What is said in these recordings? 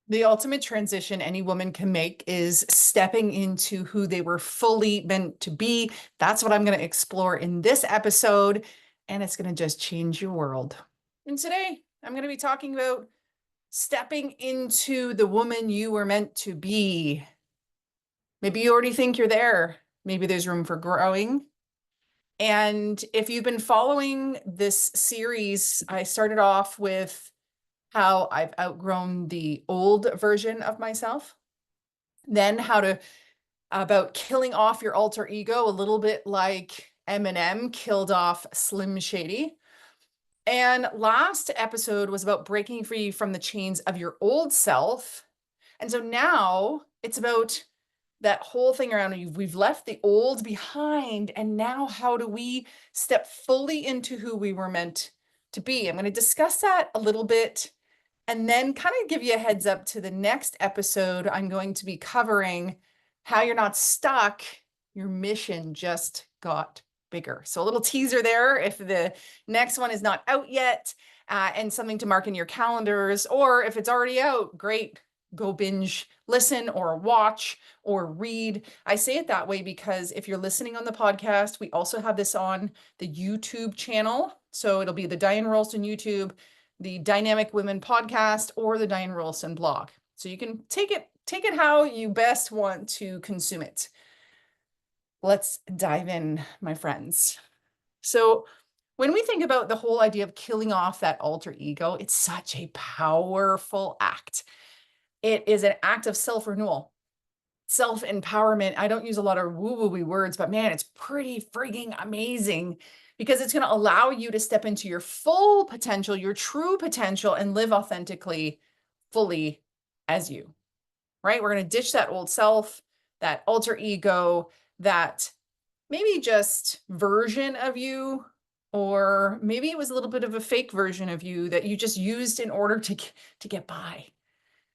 The ultimate transition any woman can make is stepping into who they were fully meant to be. That's what I'm going to explore in this episode, and it's going to just change your world. And today, I'm going to be talking about stepping into the woman you were meant to be. Maybe you already think you're there. Maybe there's room for growing. And if you've been following this series, I started off with how I've outgrown the old version of myself, then about killing off your alter ego, a little bit like Eminem killed off Slim Shady. And last episode was about breaking free from the chains of your old self. And so now it's about that whole thing around we've left the old behind, and now how do we step fully into who we were meant to be? I'm going to discuss that a little bit and then kind of give you a heads up to the next episode. I'm going to be covering how you're not stuck. Your mission just got bigger. So a little teaser there if the next one is not out yet, and something to mark in your calendars, or if it's already out, great. Go binge listen or watch or read. I say it that way because if you're listening on the podcast, we also have this on the YouTube channel. So it'll be the Diane Rolston YouTube, the Dynamic Women podcast, or the Diane Rolston blog. So you can take it how you best want to consume it. Let's dive in, my friends. So when we think about the whole idea of killing off that alter ego, it's such a powerful act. It is an act of self-renewal, self-empowerment. I don't use a lot of woo-woo-y words, but man, it's pretty frigging amazing because it's going to allow you to step into your full potential, your true potential, and live authentically, fully as you, right? We're going to ditch that old self, that alter ego, that maybe just version of you, or maybe it was a little bit of a fake version of you that you just used in order to get by.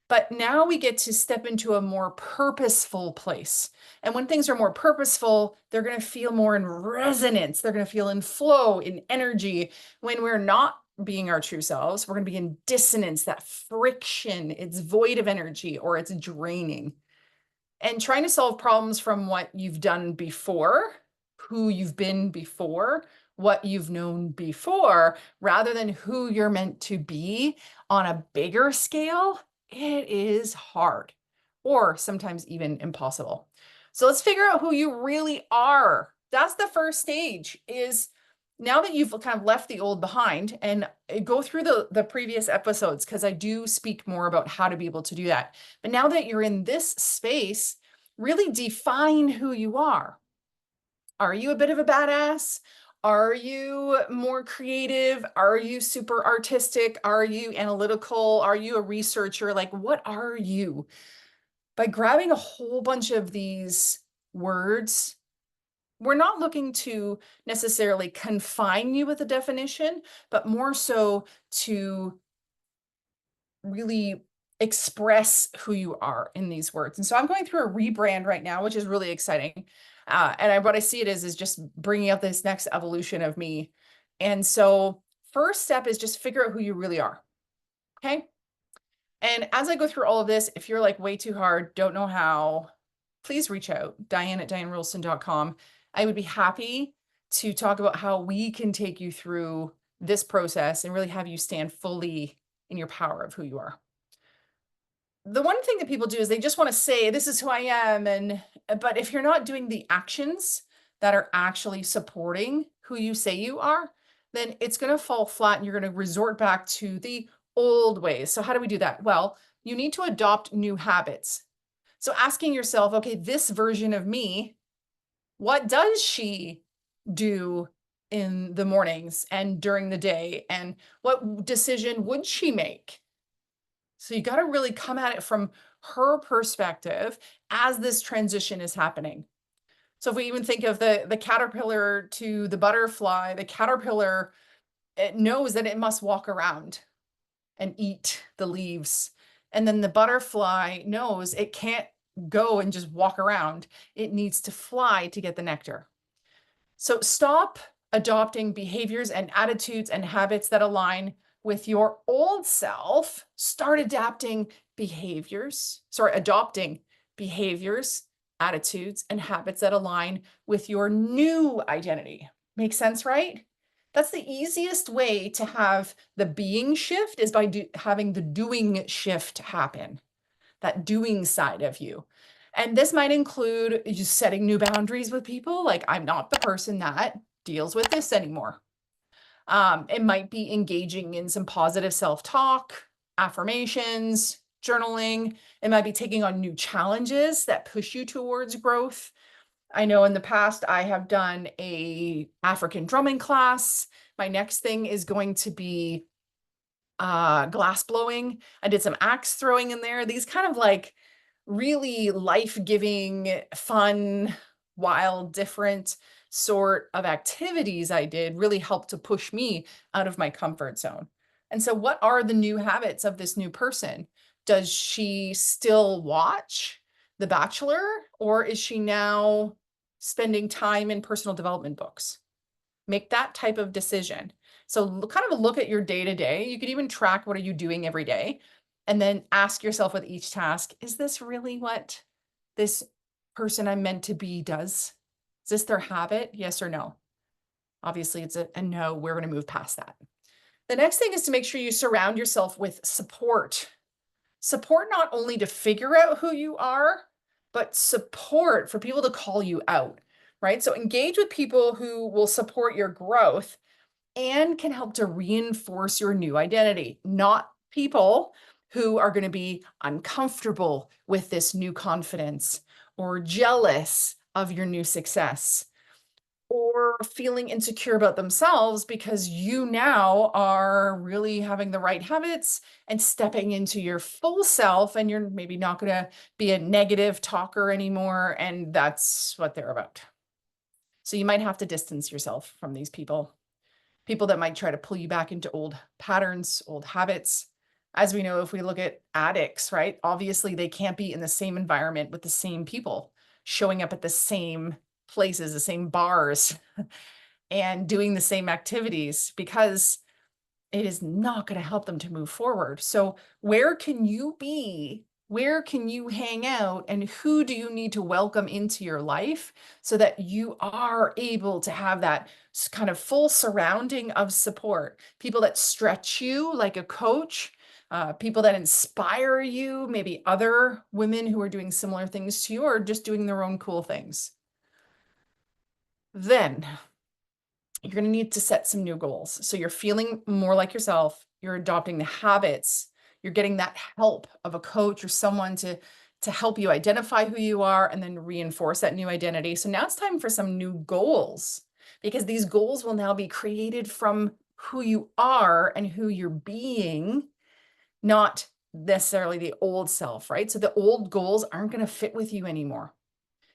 But now we get to step into a more purposeful place. And when things are more purposeful, they're going to feel more in resonance. They're going to feel in flow, in energy. When we're not being our true selves, we're going to be in dissonance, that friction. It's void of energy or it's draining. And trying to solve problems from what you've done before, who you've been before, what you've known before, rather than who you're meant to be on a bigger scale, it is hard, or sometimes even impossible. So let's figure out who you really are. That's the first stage, is now that you've kind of left the old behind, and go through the previous episodes, because I do speak more about how to be able to do that. But now that you're in this space, really define who you are. Are you a bit of a badass? Are you more creative? Are you super artistic? Are you analytical? Are you a researcher? Like, what are you? By grabbing a whole bunch of these words, we're not looking to necessarily confine you with a definition, but more so to really express who you are in these words. And so I'm going through a rebrand right now, which is really exciting. What I see it is just bringing up this next evolution of me. And so first step is just figure out who you really are. Okay. And as I go through all of this, if you're like way too hard, don't know how, please reach out, Diane@DianeRolston.com. I would be happy to talk about how we can take you through this process and really have you stand fully in your power of who you are. The one thing that people do is they just want to say, this is who I am. But if you're not doing the actions that are actually supporting who you say you are, then it's going to fall flat and you're going to resort back to the old ways. So how do we do that? Well, you need to adopt new habits. So asking yourself, okay, this version of me, what does she do in the mornings and during the day? And what decision would she make? So you got to really come at it from her perspective as this transition is happening. So if we even think of the caterpillar to the butterfly, the caterpillar, it knows that it must walk around and eat the leaves. And then the butterfly knows it can't go and just walk around. It needs to fly to get the nectar. So stop adopting behaviors and attitudes and habits that align with your old self, start adopting behaviors, attitudes, and habits that align with your new identity. Make sense, right? That's the easiest way to have the being shift is by having the doing shift happen, that doing side of you. And this might include just setting new boundaries with people. Like, I'm not the person that deals with this anymore. It might be engaging in some positive self-talk, affirmations, journaling. It might be taking on new challenges that push you towards growth. I know in the past I have done a African drumming class. My next thing is going to be glass blowing. I did some axe throwing in there. These kind of like really life-giving, fun, wild, different sort of activities I did really helped to push me out of my comfort zone. And so what are the new habits of this new person? Does she still watch The Bachelor, or is she now spending time in personal development books? Make that type of decision. So kind of look at your day to day. You could even track what are you doing every day, and then ask yourself with each task, is this really what this person I'm meant to be does? Is this their habit? Yes or no? Obviously, it's a no. We're going to move past that. The next thing is to make sure you surround yourself with support. Support not only to figure out who you are, but support for people to call you out, right? So engage with people who will support your growth and can help to reinforce your new identity, not people who are going to be uncomfortable with this new confidence or jealous of your new success or feeling insecure about themselves because you now are really having the right habits and stepping into your full self, and you're maybe not going to be a negative talker anymore, and that's what they're about. So you might have to distance yourself from these people that might try to pull you back into old patterns, old habits. As we know, if we look at addicts, right? Obviously, they can't be in the same environment with the same people, showing up at the same places, the same bars, and doing the same activities, because it is not going to help them to move forward. So where can you be? Where can you hang out? And who do you need to welcome into your life so that you are able to have that kind of full surrounding of support? People that stretch you like a coach, people that inspire you, maybe other women who are doing similar things to you or just doing their own cool things. Then you're going to need to set some new goals. So you're feeling more like yourself, you're adopting the habits, you're getting that help of a coach or someone to help you identify who you are and then reinforce that new identity. So now it's time for some new goals, because these goals will now be created from who you are and who you're being, not necessarily the old self, right? So the old goals aren't going to fit with you anymore.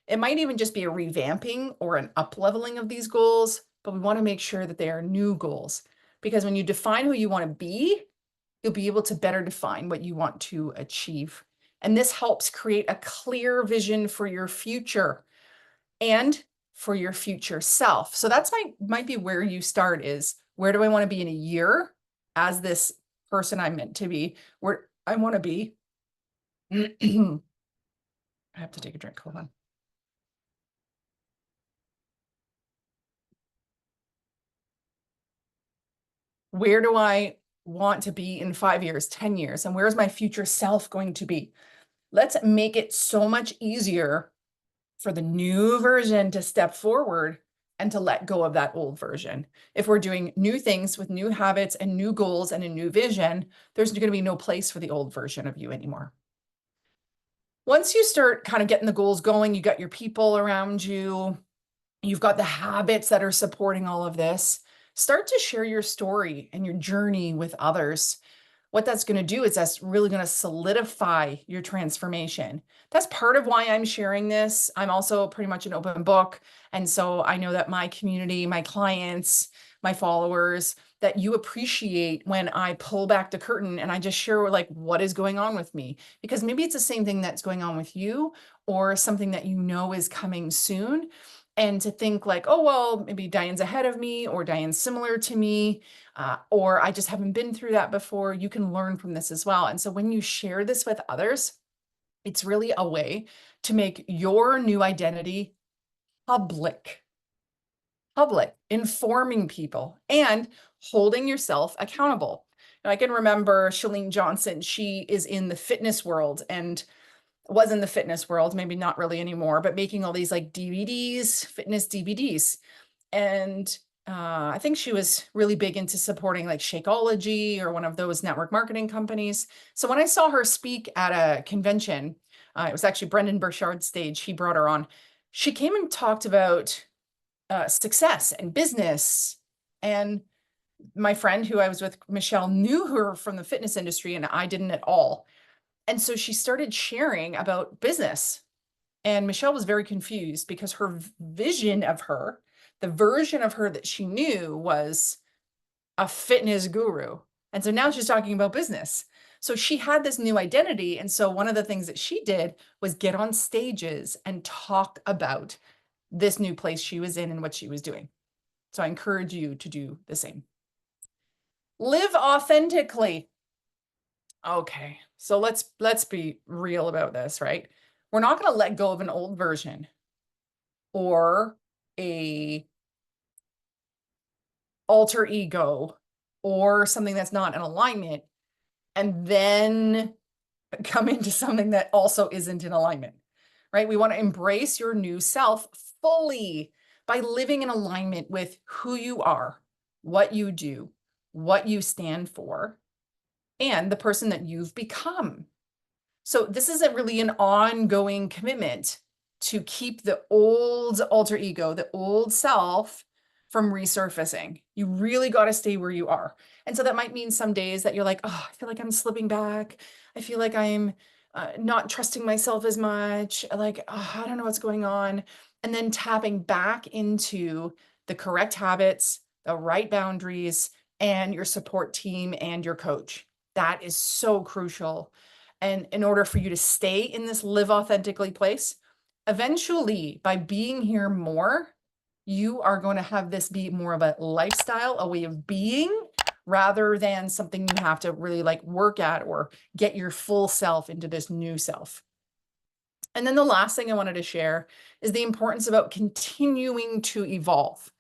It might even just be a revamping or an up-leveling of these goals, but we want to make sure that they are new goals, because when you define who you want to be, you'll be able to better define what you want to achieve. And this helps create a clear vision for your future and for your future self. So that's might be where you start, is where do I want to be in a year as this person I'm meant to be, where I want to be. I have to take a drink. Hold on. Where do I want to be in 5 years, 10 years? And where's my future self going to be? Let's make it so much easier for the new version to step forward and to let go of that old version. If we're doing new things with new habits and new goals and a new vision, there's going to be no place for the old version of you anymore. Once you start kind of getting the goals going, you got your people around you, you've got the habits that are supporting all of this, start to share your story and your journey with others. What that's going to do is that's really going to solidify your transformation. That's part of why I'm sharing this. I'm also pretty much an open book. And so I know that my community, my clients, my followers, that you appreciate when I pull back the curtain and I just share like what is going on with me, because maybe it's the same thing that's going on with you or something that you know is coming soon. and to think like, oh, well, maybe Diane's ahead of me, or Diane's similar to me, or I just haven't been through that before. You can learn from this as well. And so when you share this with others, it's really a way to make your new identity public, informing people and holding yourself accountable. And I can remember Chalene Johnson. She is in the fitness world and was in the fitness world, maybe not really anymore, but making all these like DVDs, fitness DVDs. And I think she was really big into supporting like Shakeology or one of those network marketing companies. So when I saw her speak at a convention, it was actually Brendan Burchard's stage. He brought her on. She came and talked about success and business. And my friend who I was with, Michelle, knew her from the fitness industry, and I didn't at all. And so she started sharing about business. And Michelle was very confused because her vision of her, the version of her that she knew, was a fitness guru. And so now she's talking about business. So she had this new identity. And so one of the things that she did was get on stages and talk about this new place she was in and what she was doing. So I encourage you to do the same. Live authentically. Okay, so let's be real about this, right? We're not going to let go of an old version or a alter ego or something that's not in alignment and then come into something that also isn't in alignment, right? We want to embrace your new self fully by living in alignment with who you are, what you do, what you stand for, and the person that you've become. So this isn't really an ongoing commitment to keep the old alter ego, the old self, from resurfacing. You really got to stay where you are. And so that might mean some days that you're like, oh, I feel like I'm slipping back. I feel like I'm not trusting myself as much. Like, oh, I don't know what's going on. And then tapping back into the correct habits, the right boundaries, and your support team and your coach. That is so crucial. And in order for you to stay in this live authentically place, eventually, by being here more, you are going to have this be more of a lifestyle, a way of being, rather than something you have to really like work at or get your full self into this new self. And then the last thing I wanted to share is the importance about continuing to evolve.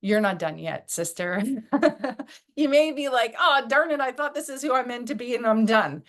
You're not done yet, sister. You may be like, oh, darn it, I thought this is who I'm meant to be and I'm done.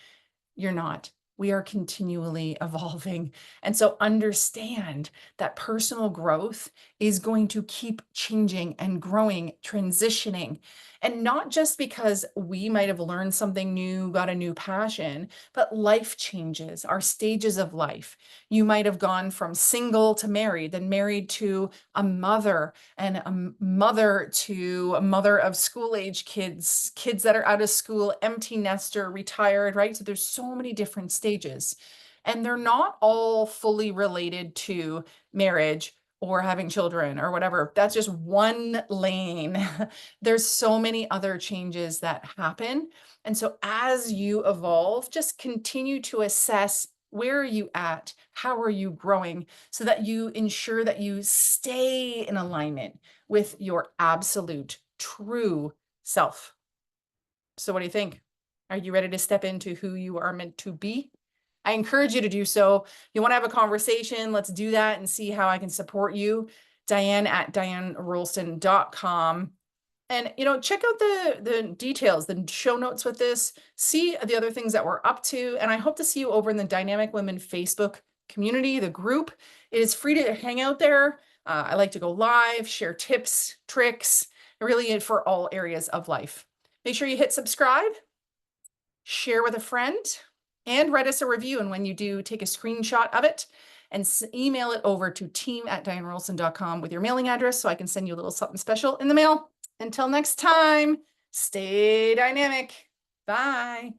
You're not. We are continually evolving. And so understand that personal growth is going to keep changing and growing, transitioning. And not just because we might have learned something new, got a new passion, but life changes, our stages of life. You might have gone from single to married, then married to a mother, and a mother to a mother of school age kids, kids that are out of school, empty nester, retired, right? So there's so many different stages, and they're not all fully related to marriage or having children or whatever. That's just one lane. There's so many other changes that happen. And so as you evolve, just continue to assess, where are you at? How are you growing? So that you ensure that you stay in alignment with your absolute true self. So what do you think? Are you ready to step into who you are meant to be? I encourage you to do so. You want to have a conversation, let's do that and see how I can support you. Diane at DianeRolston.com. And, check out the details, the show notes with this, see the other things that we're up to. And I hope to see you over in the Dynamic Women Facebook community, the group. It is free to hang out there. I like to go live, share tips, tricks, really for all areas of life. Make sure you hit subscribe, share with a friend, and write us a review. And when you do, take a screenshot of it and email it over to team@DianeRolston.com with your mailing address so I can send you a little something special in the mail. Until next time, stay dynamic. Bye.